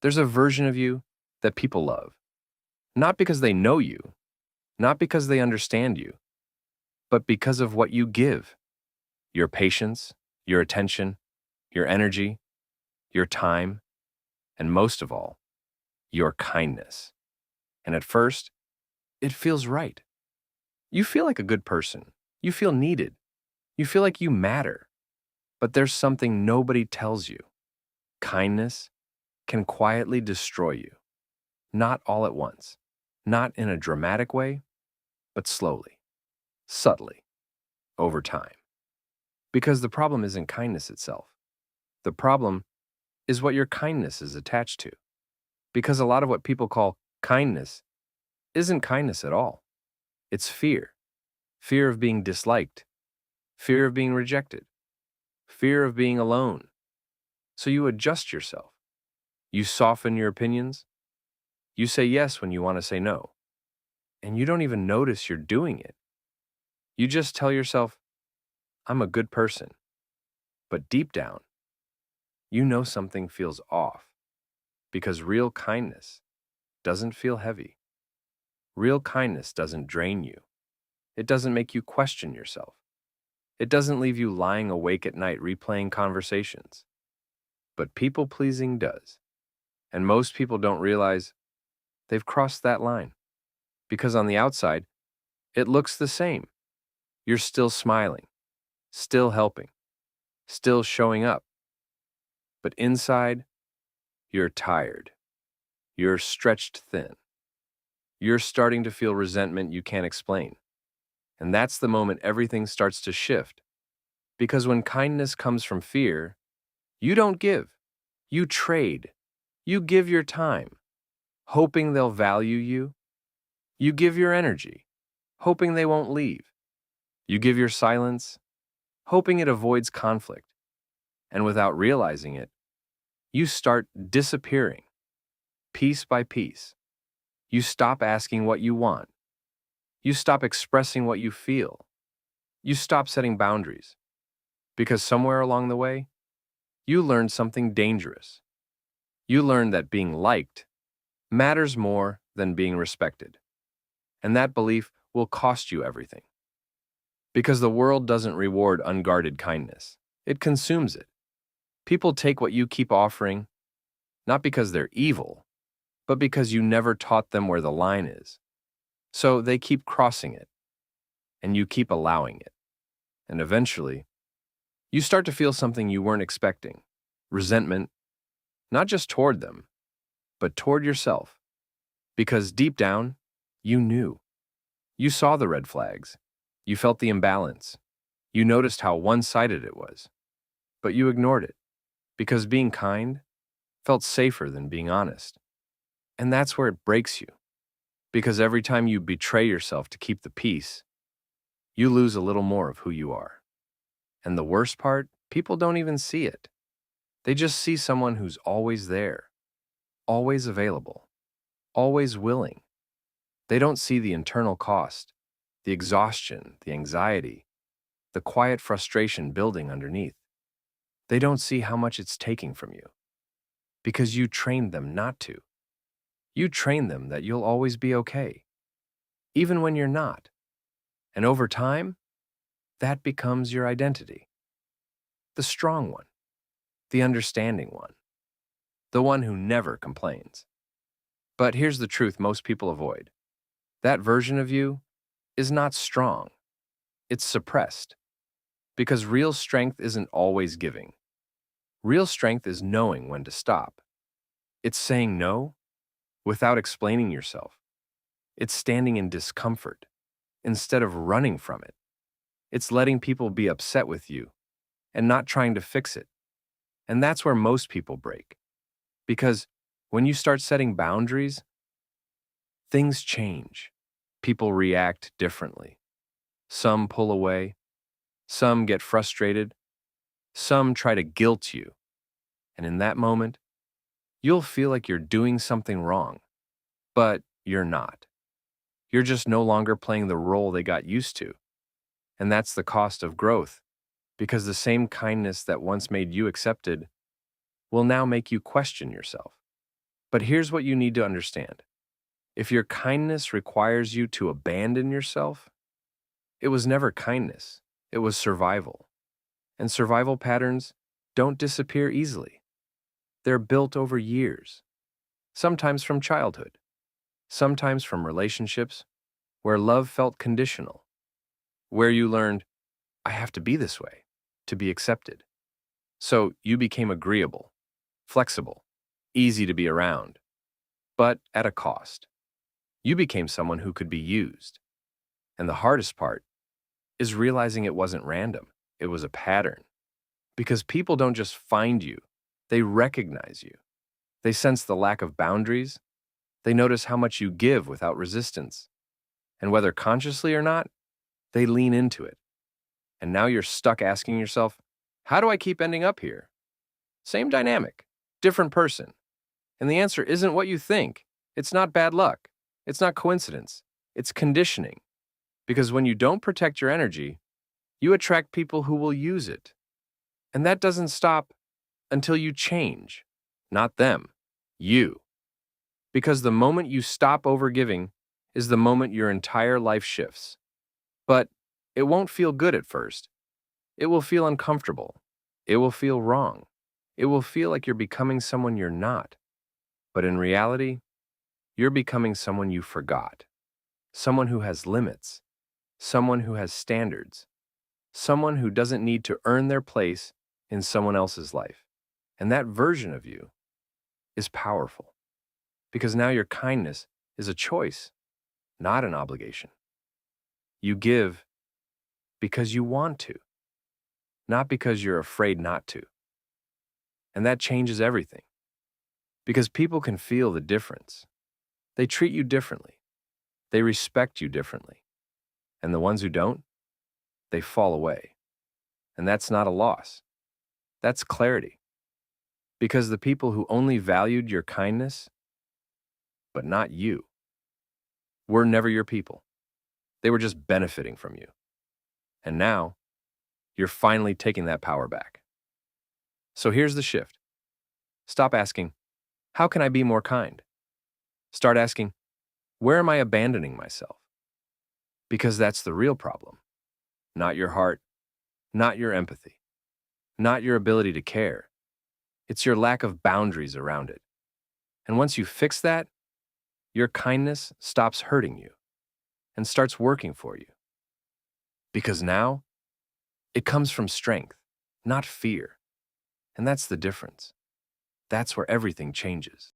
There's a version of you that people love, not because they know you, not because they understand you, but because of what you give: your patience, your attention, your energy, your time, and most of all, your kindness. And at first, it feels right. You feel like a good person. You feel needed. You feel like you matter. But there's something nobody tells you. Kindness can quietly destroy you. Not all at once. Not in a dramatic way, but slowly, subtly, over time. Because the problem isn't kindness itself. The problem is what your kindness is attached to. Because a lot of what people call kindness isn't kindness at all. It's fear. Fear of being disliked. Fear of being rejected. Fear of being alone. So you adjust yourself. You soften your opinions. You say yes when you want to say no. And you don't even notice you're doing it. You just tell yourself, I'm a good person. But deep down, you know something feels off. Because real kindness doesn't feel heavy. Real kindness doesn't drain you. It doesn't make you question yourself. It doesn't leave you lying awake at night replaying conversations. But people-pleasing does. And most people don't realize they've crossed that line. Because on the outside, it looks the same. You're still smiling, still helping, still showing up. But inside, you're tired. You're stretched thin. You're starting to feel resentment you can't explain. And that's the moment everything starts to shift. Because when kindness comes from fear, you don't give. You trade. You give your time, hoping they'll value you. You give your energy, hoping they won't leave. You give your silence, hoping it avoids conflict. And without realizing it, you start disappearing, piece by piece. You stop asking what you want. You stop expressing what you feel. You stop setting boundaries. Because somewhere along the way, you learn something dangerous. You learn that being liked matters more than being respected. And that belief will cost you everything. Because the world doesn't reward unguarded kindness. It consumes it. People take what you keep offering, not because they're evil, but because you never taught them where the line is. So they keep crossing it, and you keep allowing it. And eventually, you start to feel something you weren't expecting: resentment, not just toward them, but toward yourself. Because deep down, you knew. You saw the red flags. You felt the imbalance. You noticed how one-sided it was. But you ignored it, because being kind felt safer than being honest. And that's where it breaks you. Because every time you betray yourself to keep the peace, you lose a little more of who you are. And the worst part, people don't even see it. They just see someone who's always there, always available, always willing. They don't see the internal cost, the exhaustion, the anxiety, the quiet frustration building underneath. They don't see how much it's taking from you. Because you trained them not to. You trained them that you'll always be okay, even when you're not. And over time, that becomes your identity. The strong one, the understanding one, the one who never complains. But here's the truth most people avoid. That version of you is not strong. It's suppressed. Because real strength isn't always giving. Real strength is knowing when to stop. It's saying no without explaining yourself. It's standing in discomfort instead of running from it. It's letting people be upset with you and not trying to fix it. And that's where most people break. Because when you start setting boundaries, things change. People react differently. Some pull away. Some get frustrated. Some try to guilt you. And in that moment, you'll feel like you're doing something wrong. But you're not. You're just no longer playing the role they got used to. And that's the cost of growth. Because the same kindness that once made you accepted will now make you question yourself. But here's what you need to understand. If your kindness requires you to abandon yourself, it was never kindness, it was survival. And survival patterns don't disappear easily. They're built over years, sometimes from childhood, sometimes from relationships where love felt conditional, where you learned, I have to be this way to be accepted. So you became agreeable, flexible, easy to be around, but at a cost. You became someone who could be used. And the hardest part is realizing it wasn't random, it was a pattern. Because people don't just find you, they recognize you. They sense the lack of boundaries, they notice how much you give without resistance. And whether consciously or not, they lean into it. And now you're stuck asking yourself, how do I keep ending up here? Same dynamic, different person. And the answer isn't what you think. It's not bad luck. It's not coincidence. It's conditioning. Because when you don't protect your energy, you attract people who will use it. And that doesn't stop until you change. Not them, you. Because the moment you stop overgiving is the moment your entire life shifts. But it won't feel good at first. It will feel uncomfortable. It will feel wrong. It will feel like you're becoming someone you're not. But in reality, you're becoming someone you forgot. Someone who has limits. Someone who has standards. Someone who doesn't need to earn their place in someone else's life. And that version of you is powerful. Because now your kindness is a choice, not an obligation. You give because you want to, not because you're afraid not to. And that changes everything. Because people can feel the difference. They treat you differently. They respect you differently. And the ones who don't, they fall away. And that's not a loss. That's clarity. Because the people who only valued your kindness, but not you, were never your people. They were just benefiting from you. And now, you're finally taking that power back. So here's the shift. Stop asking, how can I be more kind? Start asking, where am I abandoning myself? Because that's the real problem. Not your heart, not your empathy, not your ability to care. It's your lack of boundaries around it. And once you fix that, your kindness stops hurting you and starts working for you. Because now, it comes from strength, not fear. And that's the difference. That's where everything changes.